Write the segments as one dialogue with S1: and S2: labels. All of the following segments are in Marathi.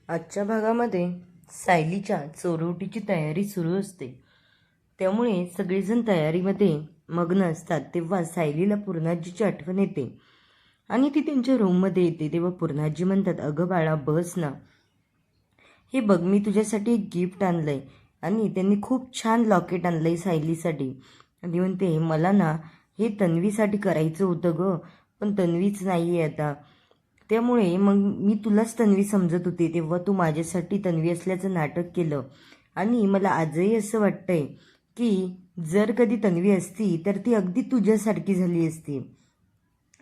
S1: आजच्या भागामध्ये सायलीच्या चोरवटीची तयारी सुरू असते. त्यामुळे सगळेजण तयारीमध्ये मग्न असतात. तेव्हा सायलीला पूर्णाजीची आठवण येते आणि ती त्यांच्या रूममध्ये येते. तेव्हा पूर्णाजी म्हणतात, अगं बाळा बस ना, हे बघ मी तुझ्यासाठी एक गिफ्ट आणलंय. आणि त्यांनी खूप छान लॉकेट आणलंय सायलीसाठी. आणि म्हणते, मला ना हे तन्वीसाठी करायचं होतं ग, पण तन्वीच नाही आहे आता. त्यामुळे मग मी तुलाच तन्वी समजत होते, तेव्हा तू माझ्यासाठी तन्वी असल्याचं नाटक केलं. आणि मला आजही असं वाटतंय की जर कधी तन्वी असती तर ती अगदी तुझ्यासारखी झाली असती.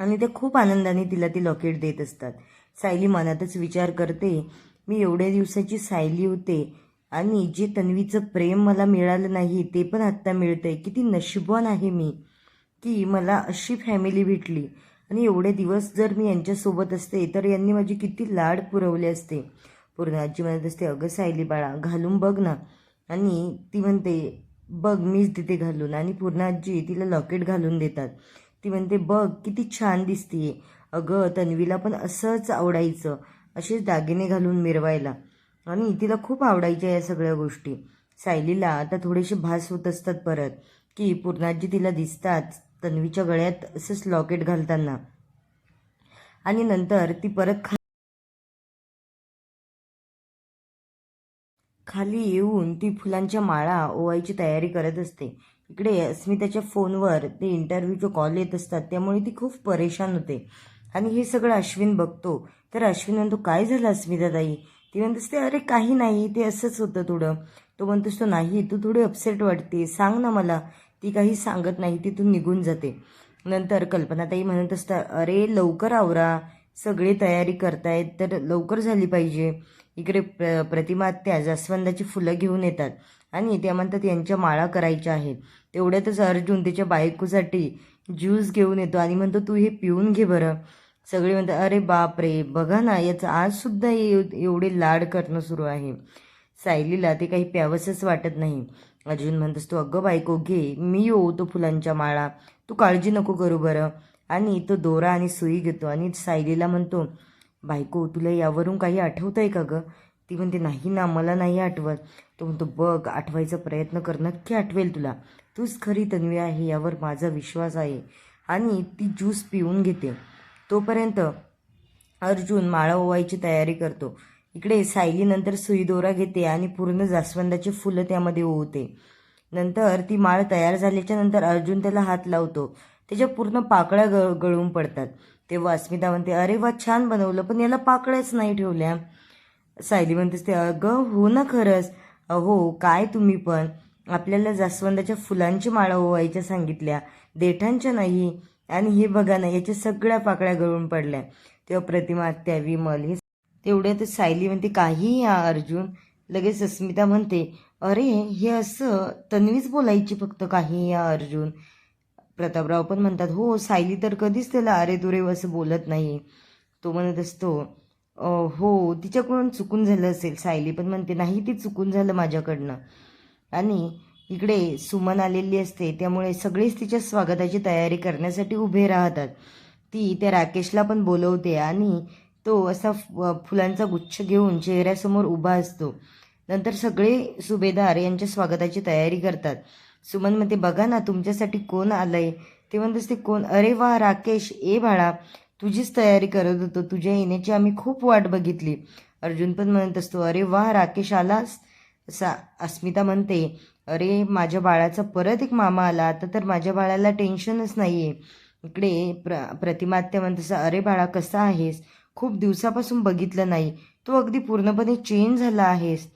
S1: आणि ते खूप आनंदाने तिला ती लॉकेट देत असतात. सायली मनातच विचार करते, मी एवढ्या दिवसाची सायली होते आणि जे तन्वीचं प्रेम मला मिळालं नाही ते पण आत्ता मिळतंय. किती नशीबवान आहे मी की मला अशी फॅमिली भेटली. आणि एवढे दिवस जर मी यांच्यासोबत असते तर यांनी माझे किती लाड पुरवले असते. पूर्णाजी म्हणत असते, अगं सायली बाळा घालून बघ ना. आणि ती म्हणते, बघ मीच देते घालून. आणि पूर्णाजी तिला लॉकेट घालून देतात. ती म्हणते, बघ किती छान दिसतीये. अगं तन्वीला पण असंच आवडायचं, असेच दागिने घालून मिरवायला. आणि तिला खूप आवडायच्या या सगळ्या गोष्टी. सायलीला आता थोडेसे भास होत असतात परत की पूर्णाजी तिला दिसतात तन्वीच्या गळ्यात असंच लॉकेट घालताना. आणि नंतर ती परत खाली येऊन ती फुलांच्या माळा ओवायची तयारी करत असते. इकडे अस्मिताच्या फोनवर ते इंटरव्ह्यूचे कॉल येत असतात. त्यामुळे ती खूप परेशान होते. आणि हे सगळं अश्विन बघतो. तर अश्विन म्हणतो, काय झालं अस्मिताताई? ती म्हणत असते, अरे काही नाही, ते असंच होतं थोडं. तो म्हणतो असतो, नाही तू थोडी अपसेट वाटते, सांग ना मला. ती काही सांगत नाही, तिथून निघून जाते. नंतर कल्पनाताई म्हणत असतात, अरे लवकर आवरा, सगळे तयारी करतायत तर लवकर झाली पाहिजे. इकडे प्रतिमा त्या जास्वंदाची फुलं घेऊन येतात आणि त्या म्हणतात यांच्या माळा करायच्या आहेत. तेवढ्यातच अर्जुन त्याच्या बायकोसाठी ज्यूस घेऊन येतो आणि म्हणतो, तू हे पिऊन घे बरं. सगळे म्हणतात, अरे बाप रे, बघा ना याचं आजसुद्धा एवढे लाड करणं सुरू आहे. सायलीला ते काही प्यावंसंच वाटत नाही. अर्जुन म्हणत असतो, अगं बायको घे, मी ओवतो फुलांच्या माळा, तू काळजी नको करू बरं. आणि तो दोरा आणि सुई घेतो आणि सायलीला म्हणतो, बायको तुला यावरून काही आठवतंय का गं? ती म्हणते, नाही ना, मला नाही आठवत. तो म्हणतो, बघ आठवायचा प्रयत्न कर, नक्की आठवेल तुला. तूच खरी तन्वी आहे यावर माझा विश्वास आहे. आणि ती ज्यूस पिऊन घेते. तोपर्यंत अर्जुन माळा ओवायची तयारी करतो. इकडे सायली नंतर सुई दोरा घेते आणि पूर्ण जास्वंदाची फुलं त्यामध्ये ओवते. नंतर ती माळ तयार झाल्याच्या नंतर अर्जुन त्याला हात लावतो. त्याच्या पूर्ण पाकळ्या गळून पडतात. तेव्हा अस्मिता म्हणते, अरे वा छान बनवलं, पण याला पाकळ्याच नाही ठेवल्या. सायली म्हणतेस, ते अगं हो ना खरंच. अहो काय तुम्ही पण, आपल्याला जास्वंदाच्या फुलांची माळा ओवायच्या सांगितल्या, देठांच्या नाही. आणि हे बघा ना, याच्या सगळ्या पाकळ्या गळून पडल्या. तेव्हा प्रतिमा, त्या विमल हे तेवढ्यातच सायली म्हणते, काही या अर्जुन. लगेच अस्मिता म्हणते, अरे हे असं तन्वीच बोलायची फक्त, काही या अर्जुन. प्रतापराव पण म्हणतात, हो सायली तर कधीच त्याला अरे तुरे असं बोलत नाही. तो म्हणत असतो, हो तिच्याकडून चुकून झालं असेल. सायली पण म्हणते, नाही ती चुकून झालं माझ्याकडनं. आणि इकडे सुमन आलेली असते. त्यामुळे सगळेच तिच्या स्वागताची तयारी करण्यासाठी उभे राहतात. ती त्या राकेशला पण बोलवते आणि तो असा फुलांचा गुच्छ घेऊन चेहऱ्यासमोर उभा असतो. नंतर सगळे सुभेदार यांच्या स्वागताची तयारी करतात. सुमन म्हणते, बघा ना तुमच्यासाठी कोण आलंय. ते म्हणत असते, कोण? अरे वा राकेश, ए बाळा, तुझीच तयारी करत होतो, तुझ्या येण्याची आम्ही खूप वाट बघितली. अर्जुन पण म्हणत असतो, अरे वा राकेश आलास. अस्मिता म्हणते, अरे माझ्या बाळाचा परत एक मामा आला, आता तर माझ्या बाळाला टेन्शनच नाहीये. इकडे प्रतिमात्या म्हणत असं, अरे बाळा कसा आहेस, खूप दिवसापासून बघितलं नाही, तू अगदी पूर्णपणे चेंज झाला आहेस.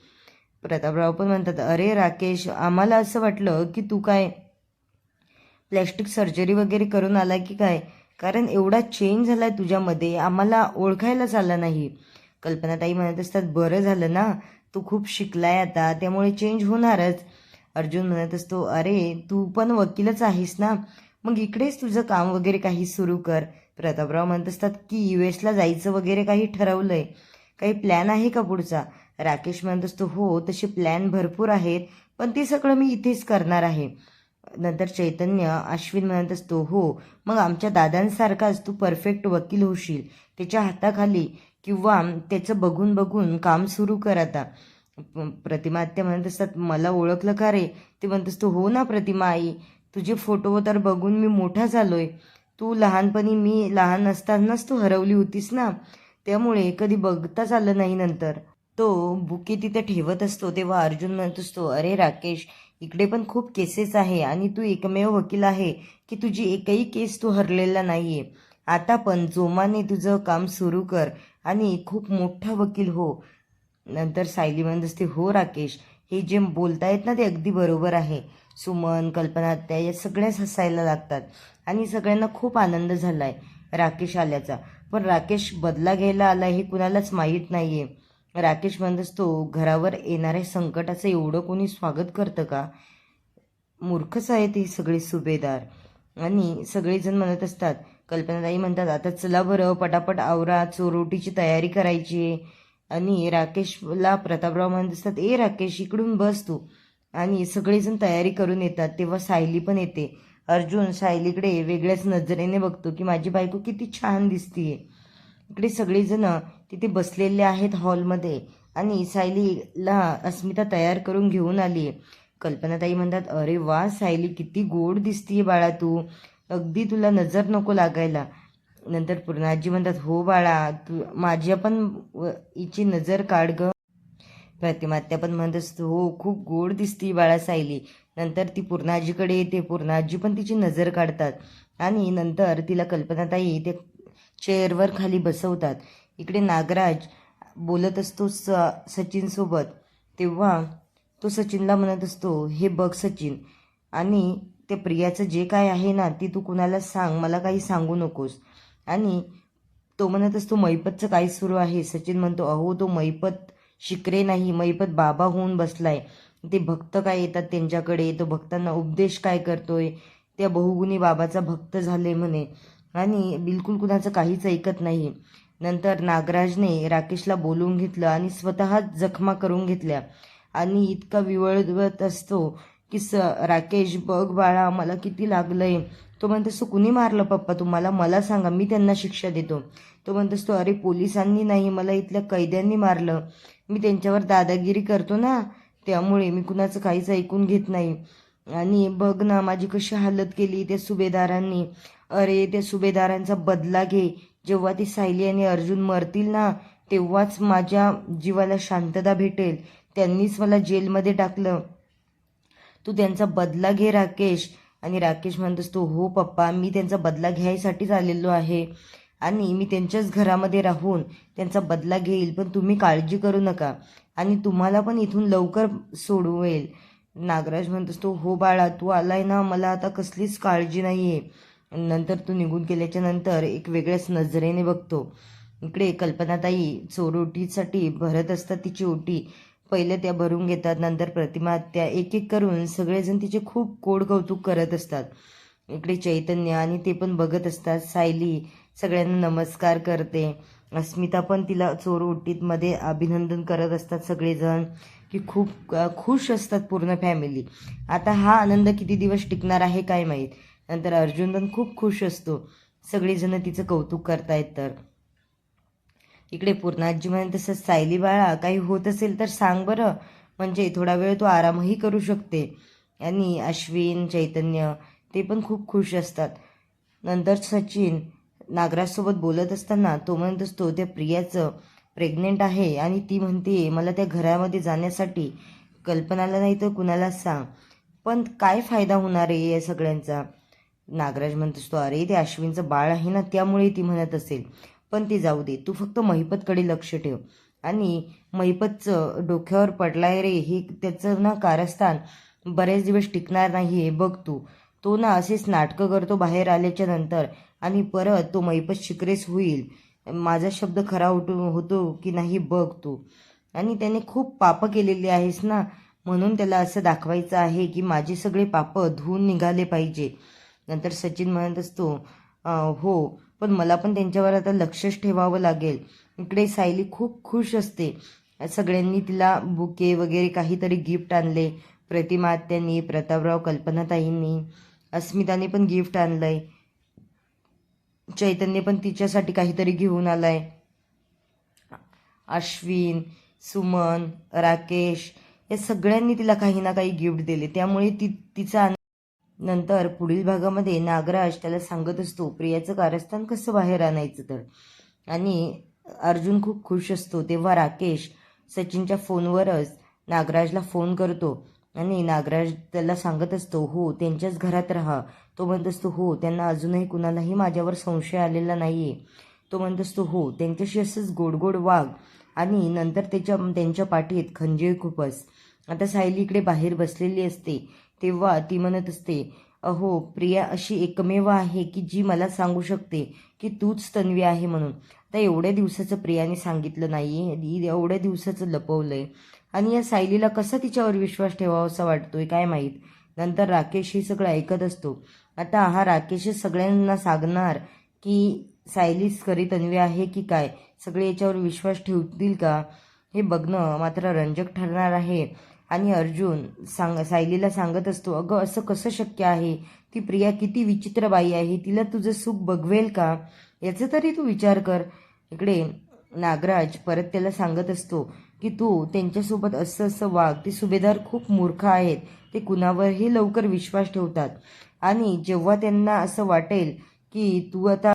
S1: प्रतापराव पण म्हणतात, अरे राकेश, आम्हाला असं वाटलं की तू काय प्लॅस्टिक सर्जरी वगैरे करून आला की काय, कारण एवढा चेंज झालाय तुझ्यामध्ये, आम्हाला ओळखायलाच आला नाही. कल्पनाताई म्हणत असतात, बरं झालं ना, तू खूप शिकलाय आता, त्यामुळे चेंज होणारच. अर्जुन म्हणत असतो, अरे तू पण वकीलच आहेस ना, मग इकडेच तुझं काम वगैरे काही सुरू कर. प्रतापराव म्हणत असतात की US ला जायचं वगैरे काही ठरवलंय, काही प्लॅन आहे का पुढचा? राकेश म्हणत असतो, हो तसे प्लॅन भरपूर आहेत, पण ते सगळं मी इथेच करणार आहे. नंतर चैतन्य अश्विन म्हणत असतो, हो मग आमच्या दादांसारखाच तू परफेक्ट वकील होशील, त्याच्या हाताखाली किंवा त्याचं बघून बघून काम सुरू कर आता. प्रतिमा आत्या म्हणत असतात, मला ओळखलं का रे? ते म्हणत असतो, हो ना प्रतिमा आई, तुझे फोटो तर बघून मी मोठा झालोय. तू लहानपणी मी लहान असतानाच तू हरवली होतीस ना, त्यामुळे कधी बघताच आलं नाही. नंतर तो बुके तिथे ठेवत असतो तेव्हा अर्जुन म्हणत असतो, अरे राकेश, इकडे पण खूप केसेस आहे आणि तू एकमेव वकील आहे की तुझी एकही केस तू हरलेला नाहीये. आता पण जोमाने तुझं काम सुरू कर आणि खूप मोठा वकील हो. नंतर सायली म्हणत असते, हो राकेश, हे जे बोलतायत ना ते अगदी बरोबर आहे. सुमन, कल्पना त्या या सगळ्याच हसायला लागतात आणि सगळ्यांना खूप आनंद झालाय राकेश आल्याचा. पण राकेश बदला घ्यायला आला हे कुणालाच माहीत नाहीये. राकेश म्हणत असतो, घरावर येणाऱ्या संकटाचं एवढं कोणी स्वागत करतं का? मूर्खच आहेत हे सगळे सुभेदार. आणि सगळेजण म्हणत असतात, कल्पनाताई म्हणतात, आता चला बरं पटापट आवरा, चोरोटीची तयारी करायची. आणि राकेशला प्रतापराव म्हणत असतात, ए राकेश, इकडून बस तू. आणि सगळेजण तयारी करून येतात तेव्हा सायली पण येते. अर्जुन सायलीकडे वेगळ्याच नजरेने बघतो की माझी बायको किती छान दिसतीये. इकडे सगळेजण तिथे बसलेले आहेत हॉलमध्ये आणि सायलीला अस्मिता तयार करून घेऊन आली. कल्पनाताई म्हणतात, अरे वा सायली, किती गोड दिसतीये बाळा तू, अगदी तुला नजर नको लागायला. नंतर पूर्णाजी म्हणतात, हो बाळा, तू माझ्या पण हिची नजर काढ ग. प्रतिमात्या पण म्हणत असतो, हो खूप गोड दिसती बाळा सायली. नंतर ती पूर्णाजीकडे येते, पूर्णाजी पण तिची नजर काढतात आणि नंतर तिला कल्पनाताई ते चेअरवर खाली बसवतात. इकडे नागराज बोलत असतो सचिनसोबत तेव्हा तो सचिनला म्हणत असतो, हे बघ सचिन, आणि ते प्रियाचं जे काय आहे ना ती तू कुणाला सांग, मला काही सांगू नकोस. आणि तो म्हणत असतो, मैपतचं काय सुरू आहे? सचिन म्हणतो, अहो तो मैपत शिकरे नाही, मैपत बाबा होऊन बसलाय. ते भक्त काय येतात त्यांच्याकडे, तो भक्तांना उपदेश काय करतोय, त्या बहुगुणी बाबाचा भक्त झाले म्हणे आणि बिलकुल कुणाचं काहीच ऐकत नाही. नंतर नागराजने राकेशला बोलवून घेतलं आणि स्वतःच जखमा करून घेतल्या आणि इतका विवळवत असतो की राकेश, बघ बाळा मला किती लागलंय. तो म्हणतो, असतो कुणी मारलं पप्पा तुम्हाला, मला सांगा, मी त्यांना शिक्षा देतो. तो म्हणत असतो, अरे पोलिसांनी नाही, मला इथल्या कैद्यांनी मारलं. मी त्यांच्यावर दादागिरी करतो ना, त्यामुळे मी कुणाचं काहीच ऐकून घेत नाही. आणि बघ ना माझी कशी हालत केली त्या सुभेदारांनी. अरे त्या सुभेदारांचा बदला घे. जेव्हा ती सायली आणि अर्जुन मरतील ना तेव्हाच माझ्या जीवाला शांतता भेटेल. त्यांनीच मला जेलमध्ये टाकलं. तू त्यांचा बदला घे राकेश. आणि राकेश म्हणत असतो, हो पप्पा, मी त्यांचा बदला घ्यायसाठीच आलेलो आहे आणि मी त्यांच्याच घरामध्ये राहून त्यांचा बदला घेईल, पण तुम्ही काळजी करू नका आणि तुम्हाला पण इथून लवकर सोडवेल. नागराज म्हणत असतो, हो बाळा, तू आलाय ना, मला आता कसलीच काळजी नाही आहे. नंतर तू निघून गेल्याच्या नंतर एक वेगळ्याच नजरेने बघतो. इकडे कल्पनाताई चोरोटीसाठी भरत असतात तिची ओटी. पहिले त्या भरून घेतात, नंतर प्रतिमा त्या एक एक करून सगळेजण तिचे खूप गोड कौतुक करत असतात. इकडे चैतन्य आणि ते पण बघत असतात. सायली सगळ्यांना नमस्कार करते. अस्मिता पण तिला चोरोटीमध्ये अभिनंदन करत असतात सगळेजण, की खूप खुश असतात पूर्ण फॅमिली. आता हा आनंद किती दिवस टिकणार आहे काय माहीत. नंतर अर्जुन पण खूप खुश असतो, सगळेजण तिचं कौतुक करतायत तर. इकडे पूर्णाजी म्हणत, तसं सायली बाळा, काही होत असेल तर सांग बरं, म्हणजे थोडा वेळ तू आरामही करू शकते. आणि अश्विन, चैतन्य ते पण खूप खुश असतात. नंतर सचिन नागराजसोबत बोलत असताना तो म्हणत असतो, त्या प्रियाचं प्रेग्नेंट आहे आणि ती म्हणते मला त्या घरामध्ये जाण्यासाठी. कल्पनाला नाही तर कुणाला सांग, पण काय फायदा होणार आहे या सगळ्यांचा? नागराज म्हणत असतो, अरे ते अश्विनचं बाळ आहे ना, त्यामुळे ती म्हणत असेल, पण ते जाऊ दे, तू फक्त महिपतकडे लक्ष ठेव. आणि महिपतचं डोक्यावर पडलाय रे, हे त्याचं ना कारस्थान बरेच दिवस टिकणार नाही आहे, बघ तू. तो ना असेच नाटकं करतो बाहेर आल्याच्या नंतर आणि परत तो महिपत शिकरेस होईल. माझा शब्द खरा होतो की नाही बघ तू. आणि त्याने खूप पापं केलेली आहेस ना, म्हणून त्याला असं दाखवायचं आहे की माझे सगळे पापं धुवून निघाले पाहिजे. नंतर सचिन म्हणत असतो, हो, पण मला पण त्यांच्यावर आता लक्षच ठेवावं लागेल. इकडे सायली खूप खुश असते. सगळ्यांनी तिला बुके वगैरे काहीतरी गिफ्ट आणले. प्रतिमा आत्यांनी, प्रतापराव, कल्पनाताईंनी, अस्मिताने पण गिफ्ट आणलंय. चैतन्य पण तिच्यासाठी काहीतरी घेऊन आलाय. अश्विन, सुमन, राकेश या सगळ्यांनी तिला काही ना काही गिफ्ट दिले, त्यामुळे तिचा नंतर पुढील भागामध्ये नागराज त्याला सांगत असतो प्रियाचं कारस्थान कसं बाहेर आणायचं तर, आणि अर्जुन खूप खुश असतो. तेव्हा राकेश सचिनच्या फोनवरच नागराजला फोन करतो आणि नागराज त्याला सांगत असतो हो त्यांच्याच घरात राहा. तो म्हणत असतो हो त्यांना अजूनही कुणालाही माझ्यावर संशय आलेला नाहीये. तो म्हणत असतो हो त्यांच्याशी असंच गोड गोड वाग. आणि नंतर त्यांच्या पाठीत खंजीर खूपच. आता सायली इकडे बाहेर बसलेली असते, तेव्हा ती म्हणत असते अहो प्रिया अशी एकमेव आहे की जी मला सांगू शकते की तूच तन्वी आहे म्हणून. आता एवढ्या दिवसाचं प्रियाने सांगितलं नाही, एवढ्या दिवसाचं लपवलंय, आणि या सायलीला कसा तिच्यावर विश्वास ठेवावासा वाटतोय काय माहीत. नंतर राकेश हे सगळं ऐकत असतो. आता हा राकेशच सगळ्यांना सांगणार की सायलीच खरी तन्वी आहे की काय, सगळे याच्यावर विश्वास ठेवतील का, हे बघणं मात्र रंजक ठरणार आहे. आणि अर्जुन सायलीला सांगत असतो अगं असं कसं शक्य आहे, ती प्रिया किती विचित्र बाई आहे, तिला तुझं सुख बघवेल का, याचा तरी तू विचार कर. इकडे नागराज परत त्याला सांगत असतो की तू त्यांच्यासोबत असं असं वाग, ते सुभेदार खूप मूर्ख आहेत, ते कुणावरही लवकर विश्वास ठेवतात, आणि जेव्हा त्यांना असं वाटेल की तू आता